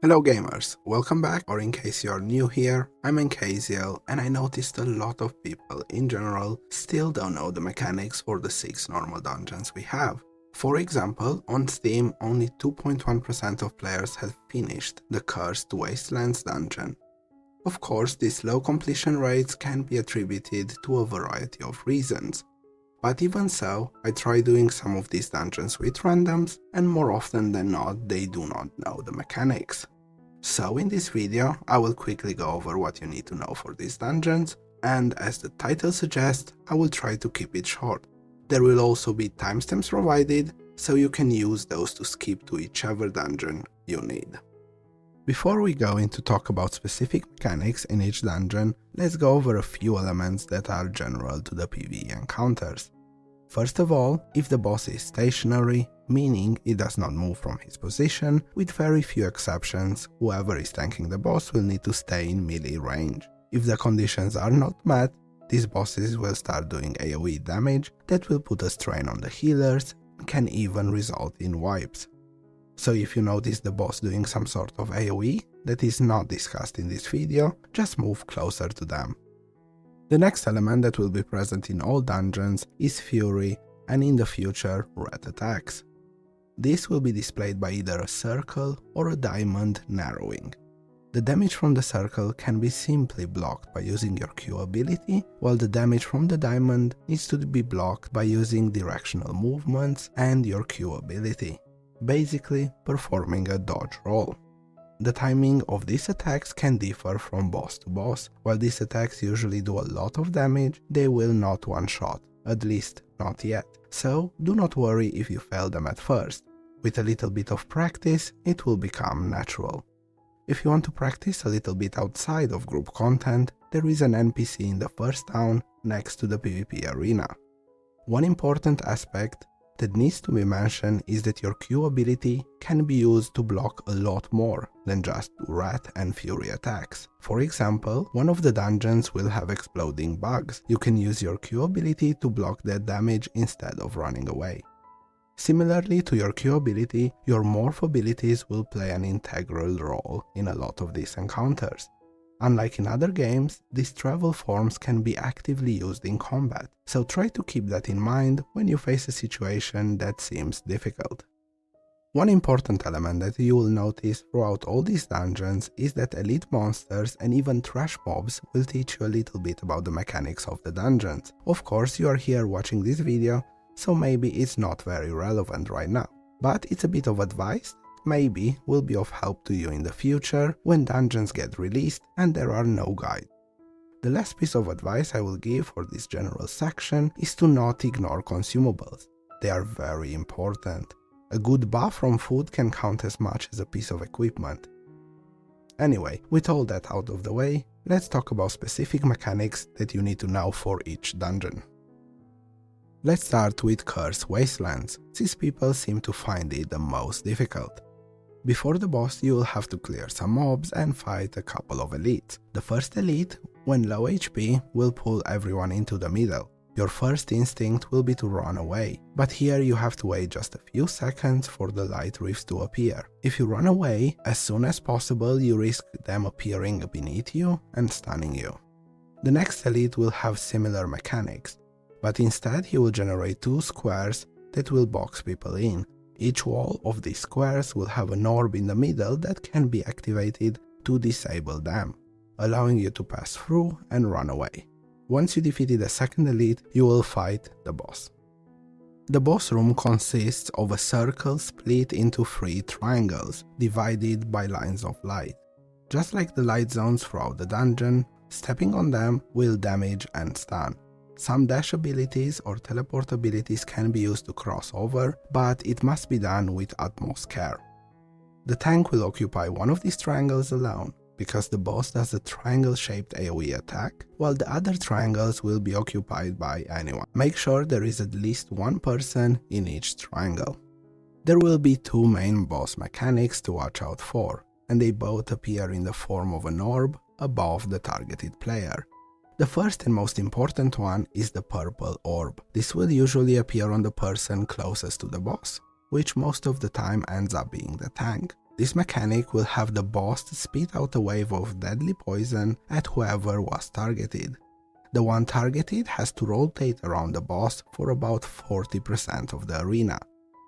Hello gamers, welcome back, or in case you are new here, I'm Encasiel, and I noticed a lot of people in general still don't know the mechanics for the 6 normal dungeons we have. For example, on Steam only 2.1% of players have finished the cursed Wastelands dungeon. Of course, these low completion rates can be attributed to a variety of reasons. But even so, I try doing some of these dungeons with randoms, and more often than not, they do not know the mechanics. So in this video, I will quickly go over what you need to know for these dungeons, and as the title suggests, I will try to keep it short. There will also be timestamps provided, so you can use those to skip to whichever dungeon you need. Before we go into talk about specific mechanics in each dungeon, let's go over a few elements that are general to the PvE encounters. First of all, if the boss is stationary, meaning it does not move from his position, with very few exceptions, whoever is tanking the boss will need to stay in melee range. If the conditions are not met, these bosses will start doing AoE damage that will put a strain on the healers and can even result in wipes. So if you notice the boss doing some sort of AoE that is not discussed in this video, just move closer to them. The next element that will be present in all dungeons is Fury and in the future red attacks. This will be displayed by either a circle or a diamond narrowing. The damage from the circle can be simply blocked by using your Q ability, while the damage from the diamond needs to be blocked by using directional movements and your Q ability, basically performing a dodge roll. The timing of these attacks can differ from boss to boss. While these attacks usually do a lot of damage, they will not one-shot, at least not yet. So do not worry if you fail them at first. With a little bit of practice, it will become natural. If you want to practice a little bit outside of group content, there is an NPC in the first town next to the PvP arena. One important aspect that needs to be mentioned is that your Q ability can be used to block a lot more than just rat and fury attacks. For example, one of the dungeons will have exploding bugs. You can use your Q ability to block that damage instead of running away. Similarly to your Q ability, your morph abilities will play an integral role in a lot of these encounters. Unlike in other games, these travel forms can be actively used in combat, so try to keep that in mind when you face a situation that seems difficult. One important element that you will notice throughout all these dungeons is that elite monsters and even trash mobs will teach you a little bit about the mechanics of the dungeons. Of course, you are here watching this video, so maybe it's not very relevant right now, but it's a bit of advice maybe will be of help to you in the future when dungeons get released and there are no guides. The last piece of advice I will give for this general section is to not ignore consumables. They are very important. A good buff from food can count as much as a piece of equipment. Anyway, with all that out of the way, let's talk about specific mechanics that you need to know for each dungeon. Let's start with Cursed Wastelands, since people seem to find it the most difficult. Before the boss, you will have to clear some mobs and fight a couple of elites. The first elite, when low HP, will pull everyone into the middle. Your first instinct will be to run away, but here you have to wait just a few seconds for the light rifts to appear. If you run away, as soon as possible you risk them appearing beneath you and stunning you. The next elite will have similar mechanics, but instead he will generate 2 squares that will box people in. Each wall of these squares will have an orb in the middle that can be activated to disable them, allowing you to pass through and run away. Once you defeated the second elite, you will fight the boss. The boss room consists of a circle split into 3 triangles, divided by lines of light. Just like the light zones throughout the dungeon, stepping on them will damage and stun. Some dash abilities or teleport abilities can be used to cross over, but it must be done with utmost care. The tank will occupy one of these triangles alone, because the boss does a triangle-shaped AoE attack, while the other triangles will be occupied by anyone. Make sure there is at least one person in each triangle. There will be 2 main boss mechanics to watch out for, and they both appear in the form of an orb above the targeted player. The first and most important one is the purple orb. This will usually appear on the person closest to the boss, which most of the time ends up being the tank. This mechanic will have the boss spit out a wave of deadly poison at whoever was targeted. The one targeted has to rotate around the boss for about 40% of the arena.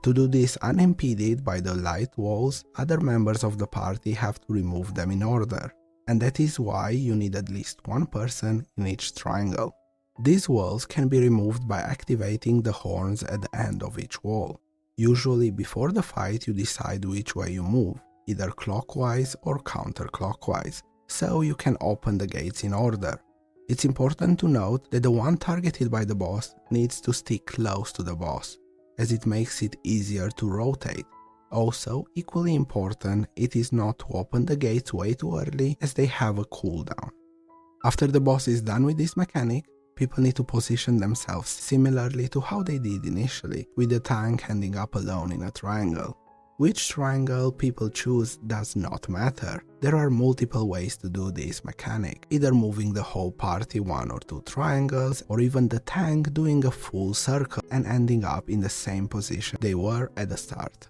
To do this unimpeded by the light walls, other members of the party have to remove them in order, and that is why you need at least one person in each triangle. These walls can be removed by activating the horns at the end of each wall. Usually before the fight you decide which way you move, either clockwise or counterclockwise, so you can open the gates in order. It's important to note that the one targeted by the boss needs to stick close to the boss, as it makes it easier to rotate. Also, equally important, it is not to open the gates way too early as they have a cooldown. After the boss is done with this mechanic, people need to position themselves similarly to how they did initially, with the tank ending up alone in a triangle. Which triangle people choose does not matter. There are multiple ways to do this mechanic, either moving the whole party 1 or 2 triangles, or even the tank doing a full circle and ending up in the same position they were at the start.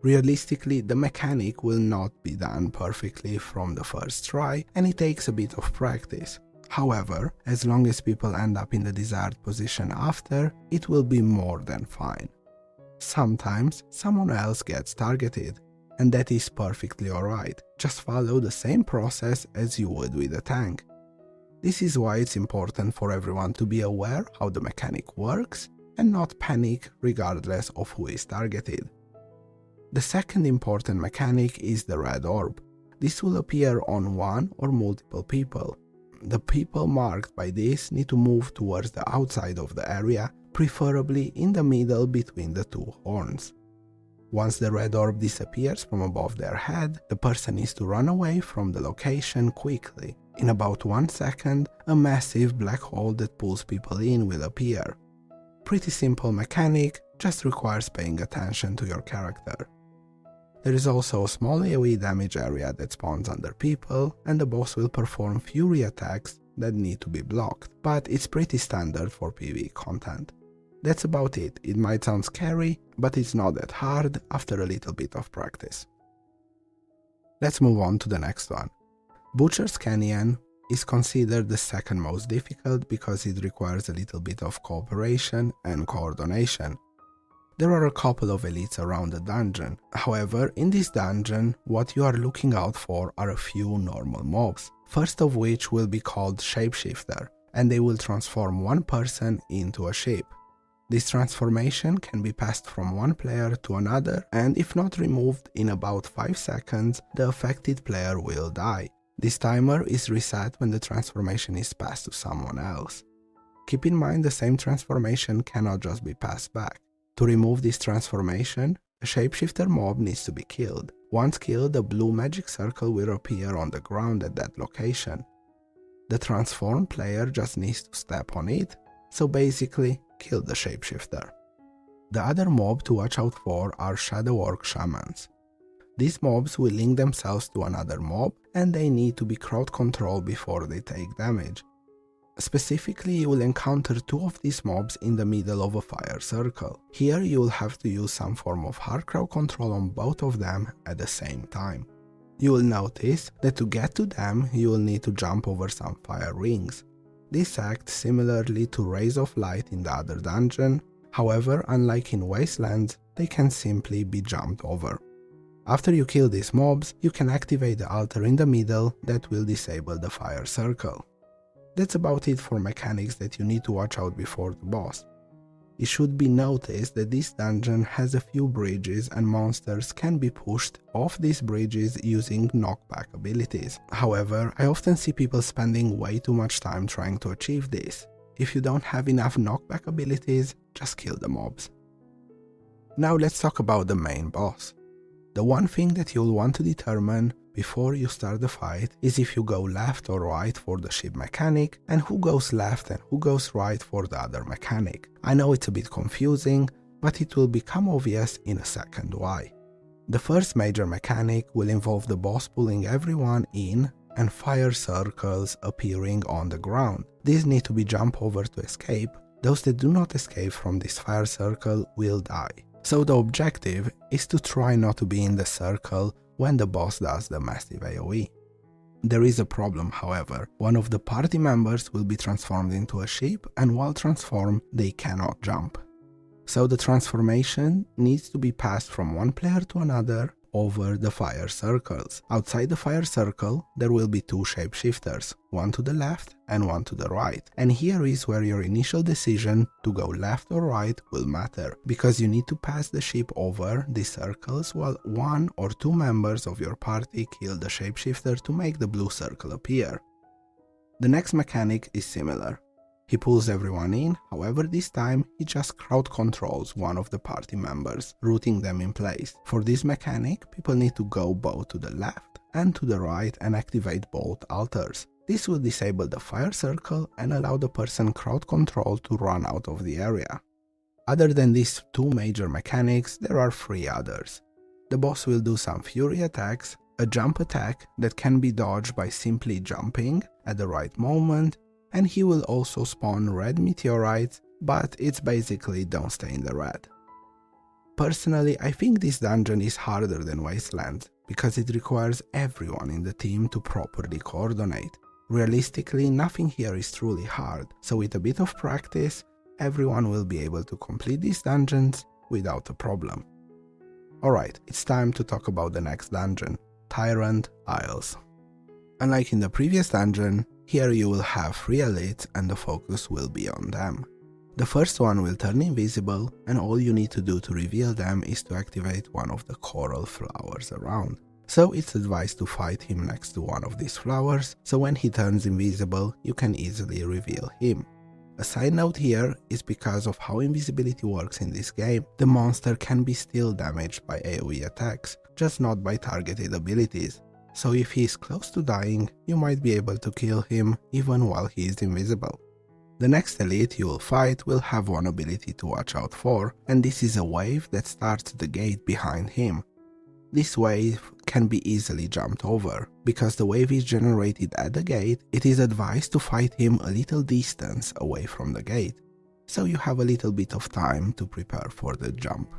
Realistically, the mechanic will not be done perfectly from the first try, and it takes a bit of practice. However, as long as people end up in the desired position after, it will be more than fine. Sometimes someone else gets targeted, and that is perfectly alright. Just follow the same process as you would with a tank. This is why it's important for everyone to be aware how the mechanic works and not panic regardless of who is targeted. The second important mechanic is the red orb. This will appear on one or multiple people. The people marked by this need to move towards the outside of the area, preferably in the middle between the 2 horns. Once the red orb disappears from above their head, the person needs to run away from the location quickly. In about 1 second, a massive black hole that pulls people in will appear. Pretty simple mechanic, just requires paying attention to your character. There is also a small AoE damage area that spawns under people, and the boss will perform fury attacks that need to be blocked, but it's pretty standard for PvE content. That's about it. It might sound scary, but it's not that hard after a little bit of practice. Let's move on to the next one. Butcher's Canyon is considered the second most difficult because it requires a little bit of cooperation and coordination. There are a couple of elites around the dungeon. However, in this dungeon, what you are looking out for are a few normal mobs, first of which will be called Shapeshifter, and they will transform one person into a sheep. This transformation can be passed from one player to another, and if not removed in about 5 seconds, the affected player will die. This timer is reset when the transformation is passed to someone else. Keep in mind the same transformation cannot just be passed back. To remove this transformation, a shapeshifter mob needs to be killed. Once killed, a blue magic circle will appear on the ground at that location. The transformed player just needs to step on it, so basically, kill the shapeshifter. The other mob to watch out for are Shadow Orc Shamans. These mobs will link themselves to another mob, and they need to be crowd controlled before they take damage. Specifically, you will encounter 2 of these mobs in the middle of a fire circle. Here you will have to use some form of hard crowd control on both of them at the same time. You will notice that to get to them, you will need to jump over some fire rings. This acts similarly to Rays of Light in the other dungeon, however, unlike in Wastelands, they can simply be jumped over. After you kill these mobs, you can activate the altar in the middle that will disable the fire circle. That's about it for mechanics that you need to watch out before the boss. It should be noticed that this dungeon has a few bridges and monsters can be pushed off these bridges using knockback abilities. However, I often see people spending way too much time trying to achieve this. If you don't have enough knockback abilities, just kill the mobs. Now let's talk about the main boss. The one thing that you'll want to determine before you start the fight is if you go left or right for the ship mechanic, and who goes left and who goes right for the other mechanic. I know it's a bit confusing, but it will become obvious in a second why. The first major mechanic will involve the boss pulling everyone in and fire circles appearing on the ground. These need to be jumped over to escape. Those that do not escape from this fire circle will die. So the objective is to try not to be in the circle when the boss does the massive AoE. There is a problem, however. One of the party members will be transformed into a sheep, and while transformed, they cannot jump. So the transformation needs to be passed from one player to another over the fire circles. Outside the fire circle, there will be two shapeshifters, one to the left and one to the right. And here is where your initial decision to go left or right will matter, because you need to pass the sheep over these circles while one or two members of your party kill the shapeshifter to make the blue circle appear. The next mechanic is similar. He pulls everyone in, however this time he just crowd controls one of the party members, rooting them in place. For this mechanic, people need to go both to the left and to the right and activate both altars. This will disable the fire circle and allow the person crowd control to run out of the area. Other than these two major mechanics, there are three others. The boss will do some fury attacks, a jump attack that can be dodged by simply jumping at the right moment, and he will also spawn red meteorites, but it's basically don't stay in the red. Personally, I think this dungeon is harder than Wastelands, because it requires everyone in the team to properly coordinate. Realistically, nothing here is truly hard, so with a bit of practice, everyone will be able to complete these dungeons without a problem. Alright, it's time to talk about the next dungeon, Tyrant Isles. Unlike in the previous dungeon, here you will have 3 elites and the focus will be on them. The first one will turn invisible, and all you need to do to reveal them is to activate one of the coral flowers around. So it's advised to fight him next to one of these flowers, so when he turns invisible, you can easily reveal him. A side note here is because of how invisibility works in this game, the monster can be still damaged by AoE attacks, just not by targeted abilities. So if he is close to dying, you might be able to kill him even while he is invisible. The next elite you will fight will have one ability to watch out for, and this is a wave that starts the gate behind him. This wave can be easily jumped over. Because the wave is generated at the gate, it is advised to fight him a little distance away from the gate, so you have a little bit of time to prepare for the jump.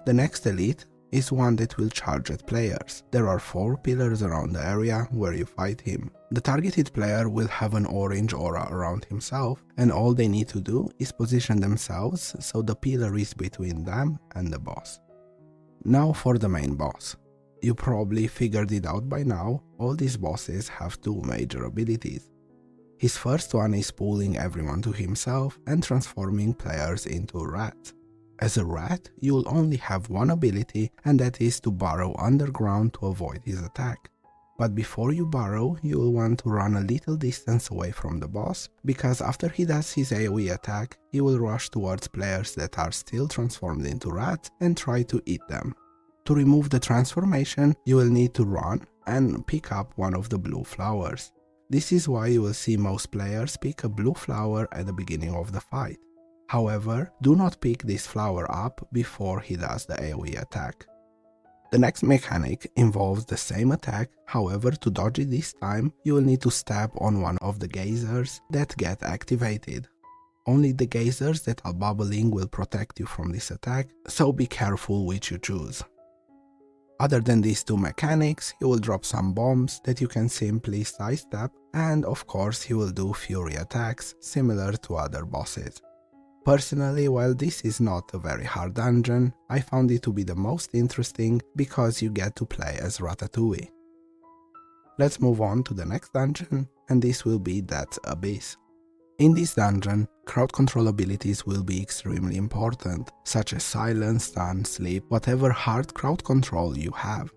The next elite is one that will charge at players. There are 4 pillars around the area where you fight him. The targeted player will have an orange aura around himself, and all they need to do is position themselves so the pillar is between them and the boss. Now for the main boss. You probably figured it out by now, all these bosses have 2 major abilities. His first one is pulling everyone to himself and transforming players into rats. As a rat, you will only have one ability, and that is to burrow underground to avoid his attack. But before you burrow, you will want to run a little distance away from the boss, because after he does his AoE attack, he will rush towards players that are still transformed into rats and try to eat them. To remove the transformation, you will need to run and pick up one of the blue flowers. This is why you will see most players pick a blue flower at the beginning of the fight. However, do not pick this flower up before he does the AoE attack. The next mechanic involves the same attack, however to dodge it this time, you will need to step on one of the geysers that get activated. Only the geysers that are bubbling will protect you from this attack, so be careful which you choose. Other than these 2 mechanics, he will drop some bombs that you can simply sidestep, and of course he will do fury attacks similar to other bosses. Personally, while this is not a very hard dungeon, I found it to be the most interesting because you get to play as Ratatouille. Let's move on to the next dungeon, and this will be Death's Abyss. In this dungeon, crowd control abilities will be extremely important, such as silence, stun, sleep, whatever hard crowd control you have.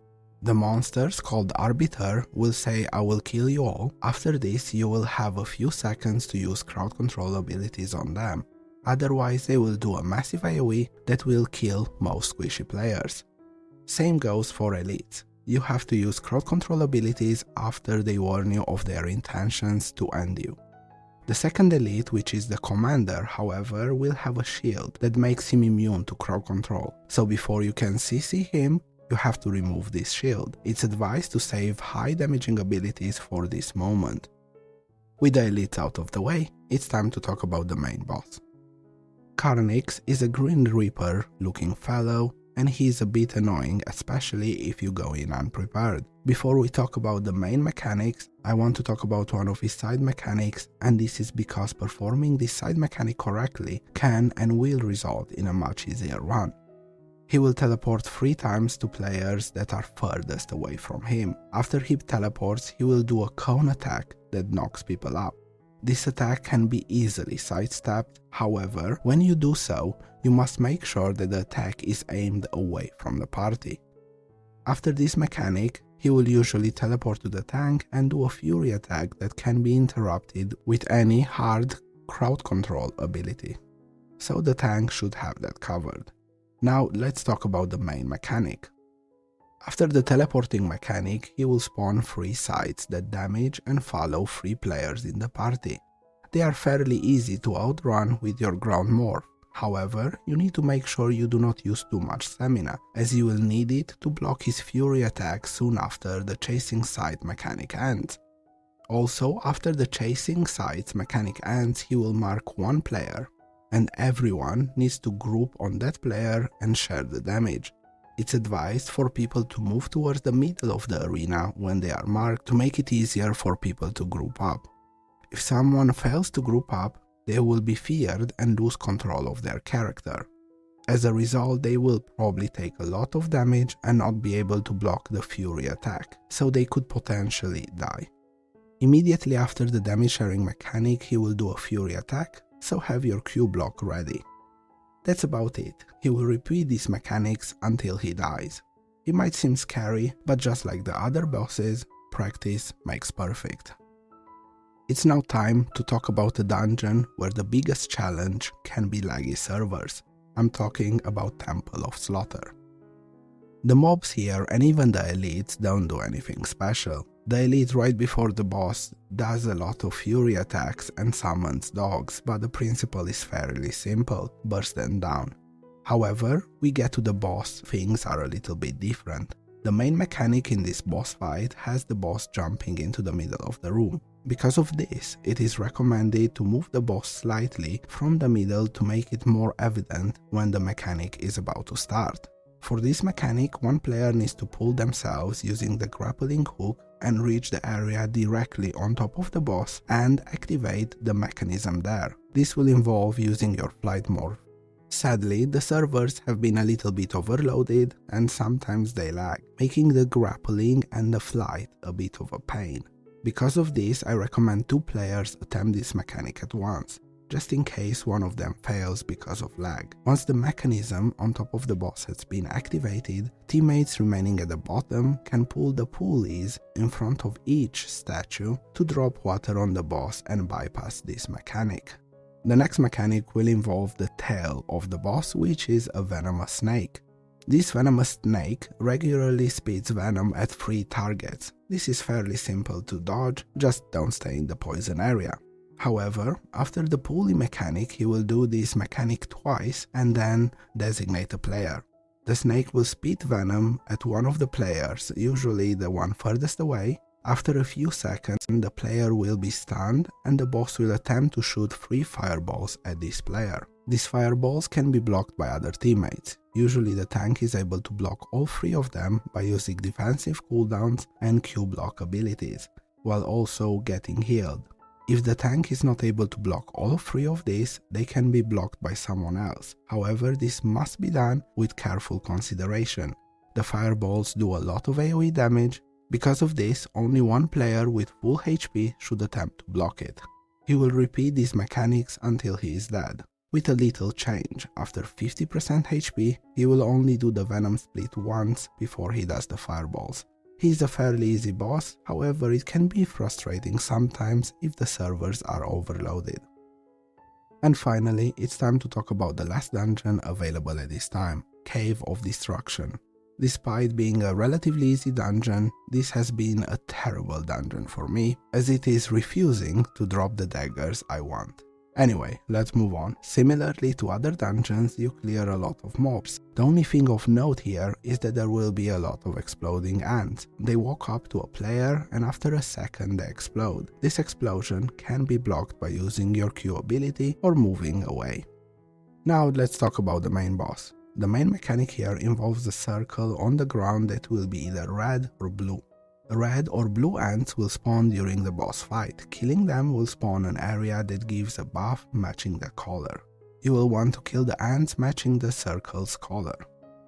The monsters called Arbiter will say "I will kill you all." After this, you will have a few seconds to use crowd control abilities on them. Otherwise, they will do a massive AoE that will kill most squishy players. Same goes for elites. You have to use crowd control abilities after they warn you of their intentions to end you. The second elite, which is the commander, however, will have a shield that makes him immune to crowd control. So before you can CC him, you have to remove this shield. It's advised to save high damaging abilities for this moment. With the elites out of the way, it's time to talk about the main boss. Carnix is a Green Reaper looking fellow and he is a bit annoying, especially if you go in unprepared. Before we talk about the main mechanics, I want to talk about one of his side mechanics, and this is because performing this side mechanic correctly can and will result in a much easier run. He will teleport 3 times to players that are furthest away from him. After he teleports, he will do a cone attack that knocks people up. This attack can be easily sidestepped, however, when you do so, you must make sure that the attack is aimed away from the party. After this mechanic, he will usually teleport to the tank and do a fury attack that can be interrupted with any hard crowd control ability. So the tank should have that covered. Now let's talk about the main mechanic. After the teleporting mechanic, he will spawn 3 sites that damage and follow 3 players in the party. They are fairly easy to outrun with your ground morph. However, you need to make sure you do not use too much stamina, as you will need it to block his fury attack soon after the chasing site mechanic ends. Also, after the chasing sites mechanic ends, he will mark 1 player, and everyone needs to group on that player and share the damage. It's advised for people to move towards the middle of the arena when they are marked to make it easier for people to group up. If someone fails to group up, they will be feared and lose control of their character. As a result, they will probably take a lot of damage and not be able to block the fury attack, so they could potentially die. Immediately after the damage sharing mechanic, he will do a fury attack, so have your Q block ready. That's about it. He will repeat these mechanics until he dies. It might seem scary, but just like the other bosses, practice makes perfect. It's now time to talk about a dungeon where the biggest challenge can be laggy servers. I'm talking about Temple of Slaughter. The mobs here and even the elites don't do anything special. The elite right before the boss does a lot of fury attacks and summons dogs, but the principle is fairly simple: burst them down. However, we get to the boss, things are a little bit different. The main mechanic in this boss fight has the boss jumping into the middle of the room. Because of this, it is recommended to move the boss slightly from the middle to make it more evident when the mechanic is about to start. For this mechanic, 1 player needs to pull themselves using the grappling hook and reach the area directly on top of the boss and activate the mechanism there. This will involve using your flight morph. Sadly, the servers have been a little bit overloaded and sometimes they lag, making the grappling and the flight a bit of a pain. Because of this, I recommend 2 players attempt this mechanic at once, just in case one of them fails because of lag. Once the mechanism on top of the boss has been activated, teammates remaining at the bottom can pull the pulleys in front of each statue to drop water on the boss and bypass this mechanic. The next mechanic will involve the tail of the boss, which is a venomous snake. This venomous snake regularly spits venom at 3 targets. This is fairly simple to dodge, just don't stay in the poison area. However, after the pulley mechanic, he will do this mechanic twice and then designate a player. The snake will spit venom at one of the players, usually the one furthest away. After a few seconds, the player will be stunned and the boss will attempt to shoot 3 fireballs at this player. These fireballs can be blocked by other teammates. Usually the tank is able to block all 3 of them by using defensive cooldowns and Q block abilities, while also getting healed. If the tank is not able to block all 3 of these, they can be blocked by someone else. However, this must be done with careful consideration. The fireballs do a lot of AoE damage. Because of this, only 1 player with full HP should attempt to block it. He will repeat these mechanics until he is dead. With a little change, after 50% HP, he will only do the venom split once before he does the fireballs. He is a fairly easy boss, however it can be frustrating sometimes if the servers are overloaded. And finally, it's time to talk about the last dungeon available at this time, Cave of Destruction. Despite being a relatively easy dungeon, this has been a terrible dungeon for me, as it is refusing to drop the daggers I want. Anyway, let's move on. Similarly to other dungeons, you clear a lot of mobs. The only thing of note here is that there will be a lot of exploding ants. They walk up to a player and after a second they explode. This explosion can be blocked by using your Q ability or moving away. Now let's talk about the main boss. The main mechanic here involves a circle on the ground that will be either red or blue. Red or blue ants will spawn during the boss fight. Killing them will spawn an area that gives a buff matching the color. You will want to kill the ants matching the circle's color.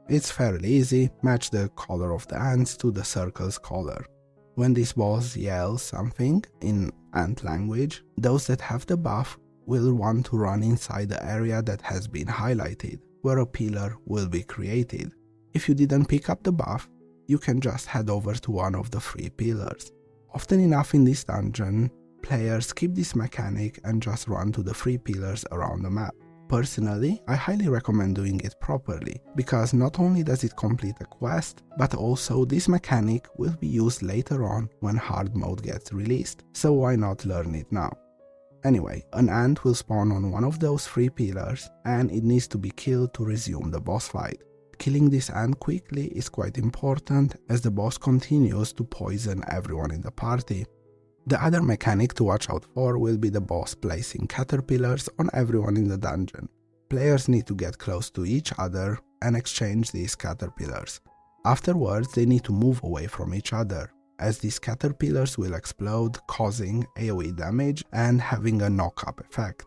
It's fairly easy, match the color of the ants to the circle's color. When this boss yells something in ant language, those that have the buff will want to run inside the area that has been highlighted, where a pillar will be created. If you didn't pick up the buff, you can just head over to one of the 3 pillars. Often enough in this dungeon, players skip this mechanic and just run to the 3 pillars around the map. Personally, I highly recommend doing it properly, because not only does it complete a quest, but also this mechanic will be used later on when hard mode gets released, so why not learn it now? Anyway, an ant will spawn on one of those 3 pillars, and it needs to be killed to resume the boss fight. Killing this ant quickly is quite important, as the boss continues to poison everyone in the party. The other mechanic to watch out for will be the boss placing caterpillars on everyone in the dungeon. Players need to get close to each other and exchange these caterpillars. Afterwards, they need to move away from each other, as these caterpillars will explode, causing AoE damage and having a knock-up effect.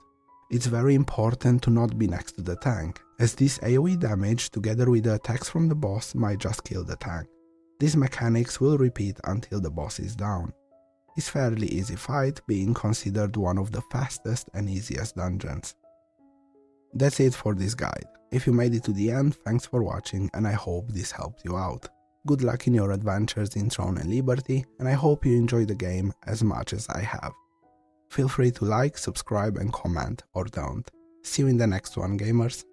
It's very important to not be next to the tank, as this AoE damage together with the attacks from the boss might just kill the tank. These mechanics will repeat until the boss is down. It's fairly easy fight, being considered one of the fastest and easiest dungeons. That's it for this guide. If you made it to the end, thanks for watching, and I hope this helped you out. Good luck in your adventures in Throne and Liberty, and I hope you enjoy the game as much as I have. Feel free to like, subscribe and comment, or don't. See you in the next one, gamers.